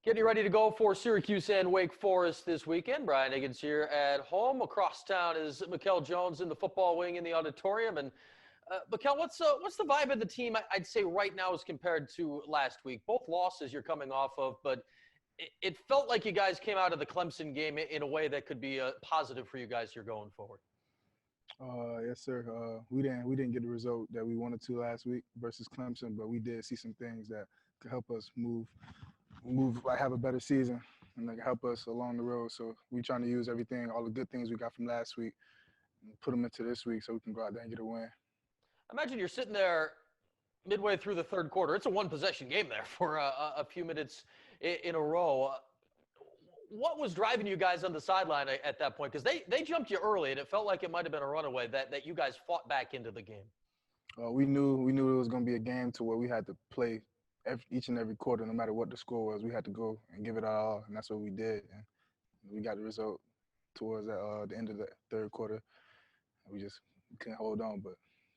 Getting ready to go for Syracuse and Wake Forest this weekend. Brian Higgins here at home. Across town is Mikel Jones in the football wing in the auditorium. And Mikel, what's the vibe of the team? I'd say right now as compared to last week. Both losses you're coming off of, but it felt like you guys came out of the Clemson game in a way that could be positive for you guys here going forward. Yes, sir. We didn't get the result that we wanted to last week versus Clemson, but we did see some things that could help us move like have a better season and like help us along the road. So we trying to use everything, all the good things we got from last week, and put them into this week so we can go out there and get a win. Imagine you're sitting there midway through the third quarter. It's a one-possession game there for a few minutes in a row. What was driving you guys on the sideline at that point? Because they jumped you early, and it felt like it might have been a runaway that you guys fought back into the game. We knew it was going to be a game to where we had to play each and every quarter, no matter what the score was. We had to go and give it our all, and that's what we did. And we got the result towards the end of the third quarter. We just couldn't hold on, but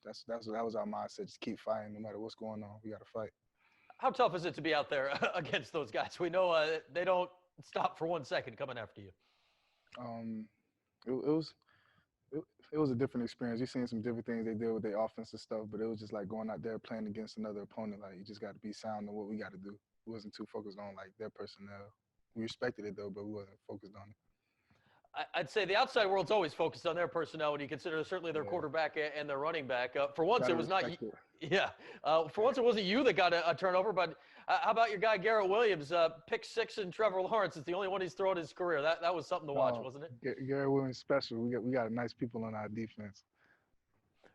that was our mindset. Just keep fighting, no matter what's going on. We got to fight. How tough is it to be out there against those guys? We know they don't stop for 1 second coming after you. Um, it was a different experience. You've seen some different things they did with their offensive stuff, but it was just like going out there playing against another opponent. Like you just got to be sound on what we got to do. We wasn't too focused on like their personnel. We respected it though, but we wasn't focused on it. I'd say the outside world's always focused on their personnel when you consider certainly their Yeah. quarterback and their running back. For once, Gotta it was not respect it. yeah. For once, it wasn't you that got a turnover, but how about your guy Garrett Williams? Pick six and Trevor Lawrence. It's the only one he's thrown in his career. That was something to watch, wasn't it? Gary Williams special. We got nice people on our defense.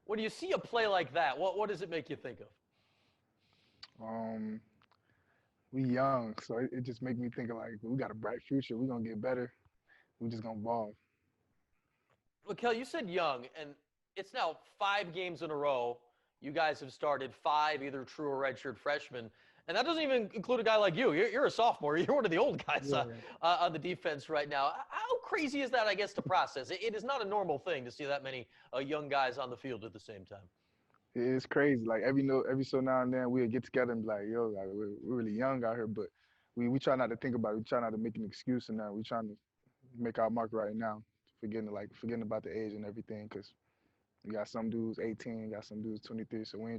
When you see a play like that, what does it make you think of? Um, we young, so it just make me think of like we got a bright future. We gonna get better. We just gonna ball. Mikel, you said young, and it's now 5 games in a row. You guys have started 5 either true or redshirt freshmen, and that doesn't even include a guy like you. You're a sophomore. You're one of the old guys Yeah. on the defense right now. How crazy is that, I guess, to process? It is not a normal thing to see that many young guys on the field at the same time. It's crazy. Like every so now and then we'll get together and be like, yo, like we're really young out here, but we try not to think about it. We try not to make an excuse in that. We trying to make our mark right now, forgetting about the age and everything, because we got some dudes 18, got some dudes 23, so we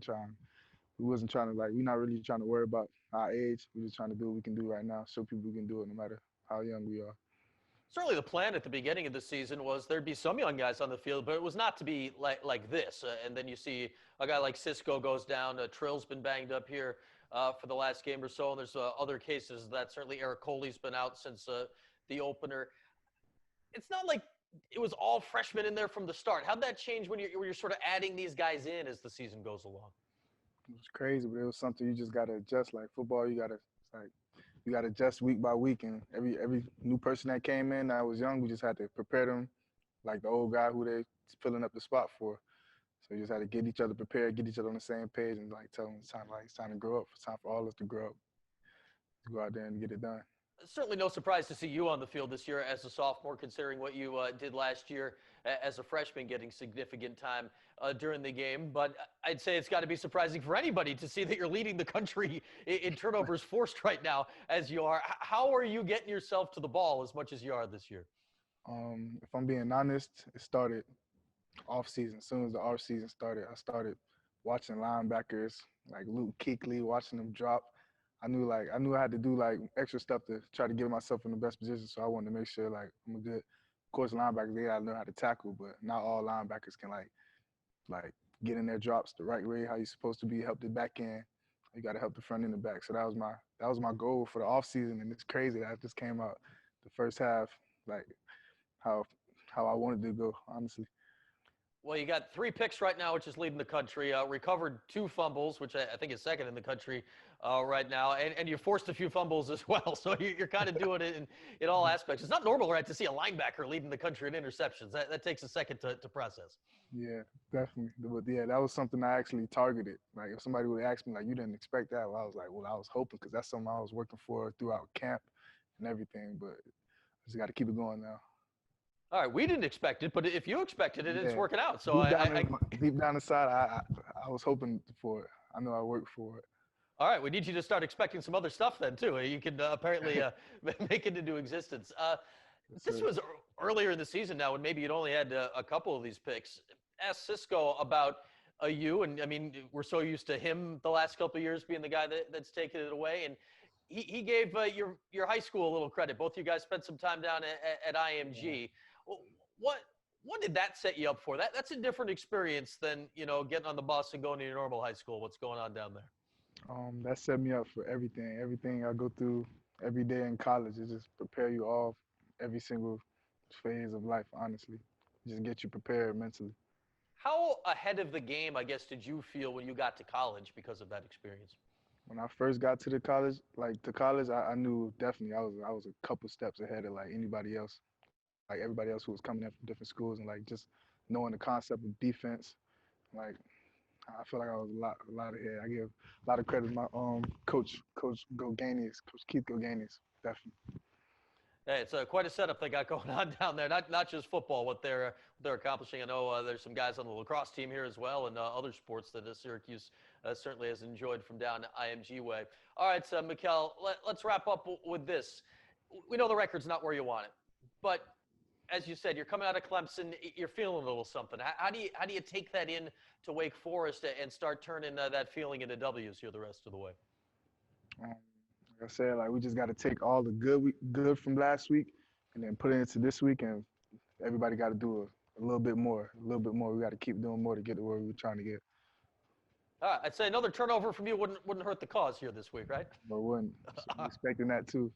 wasn't trying to like, we're not really trying to worry about our age. We're just trying to do what we can do right now, show people we can do it no matter how young we are. Certainly the plan at the beginning of the season was there'd be some young guys on the field, but it was not to be like this. And then you see a guy like Cisco goes down. Trill's been banged up here for the last game or so, and there's other cases that certainly Eric Coley's been out since the opener. It's not like it was all freshmen in there from the start. How'd that change when you're sort of adding these guys in as the season goes along? It was crazy, but it was something you just gotta adjust. Like football, you gotta adjust week by week, and every new person that came in that was young, we just had to prepare them like the old guy who they filling up the spot for. So we just had to get each other prepared, get each other on the same page, and like tell them it's time to grow up. It's time for all of us to grow up, to go out there and get it done. Certainly no surprise to see you on the field this year as a sophomore, considering what you did last year as a freshman, getting significant time during the game. But I'd say it's got to be surprising for anybody to see that you're leading the country in turnovers forced right now as you are. How are you getting yourself to the ball as much as you are this year? If I'm being honest, it started off season. As soon as the off season started, I started watching linebackers like Luke Kuechly, watching them drop. I knew I had to do like extra stuff to try to get myself in the best position. So I wanted to make sure like I'm a good. Of course, linebackers they gotta learn how to tackle, but not all linebackers can like get in their drops the right way, how you're supposed to be, help the back end. You got to help the front and the back. So that was my goal for the off season, and it's crazy that just came out the first half like how I wanted to go, honestly. Well, you got 3 picks right now, which is leading the country. Recovered 2 fumbles, which I think is second in the country right now. And you forced a few fumbles as well. So you're kind of doing it in all aspects. It's not normal, right, to see a linebacker leading the country in interceptions. That takes a second to process. Yeah, definitely. But yeah, that was something I actually targeted. Like if somebody would ask me like, you didn't expect that, well, I was like, well, I was hoping because that's something I was working for throughout camp and everything. But I just got to keep it going now. All right, we didn't expect it, but if you expected it, it's Yeah. working out. So Deep down inside, I was hoping for it. I know I worked for it. All right, we need you to start expecting some other stuff then too. You can apparently make it into existence. Yes, This sir. was earlier in the season now, when maybe you'd only had a couple of these picks. Ask Cisco about you, and I mean, we're so used to him the last couple of years being the guy that's taken it away, and he gave your high school a little credit. Both you guys spent some time down at Yeah. IMG. What what did that set you up for? That's a different experience than getting on the bus and going to your normal high school. What's going on down there? That set me up for everything. Everything I go through every day in college, it just prepare you all every single phase of life. Honestly, just get you prepared mentally. How ahead of the game, I guess, did you feel when you got to college because of that experience? When I first got to the college, I knew definitely I was a couple steps ahead of like anybody else, like everybody else who was coming in from different schools, and like just knowing the concept of defense. Like I feel like I was a lot ahead. I give a lot of credit to my coach Goganius, Coach Keith Goganius, definitely. Hey, it's quite a setup they got going on down there. Not just football, what they're accomplishing. I know there's some guys on the lacrosse team here as well, and other sports that Syracuse certainly has enjoyed from down IMG way. All right, so Mikel, let's wrap up with this. We know the record's not where you want it, but as you said, you're coming out of Clemson. You're feeling a little something. How do you take that in to Wake Forest and start turning that feeling into W's here the rest of the way? Um, like I said, like we just got to take all the good from last week, and then put it into this week, and everybody got to do a little bit more, a little bit more. We got to keep doing more to get to where we were trying to get. All right, I'd say another turnover from you wouldn't hurt the cause here this week, right? But wasn't expecting that too.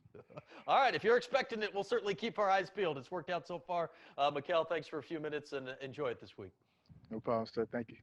All right, if you're expecting it, we'll certainly keep our eyes peeled. It's worked out so far. Mikel, thanks for a few minutes and enjoy it this week. No problem, sir. Thank you.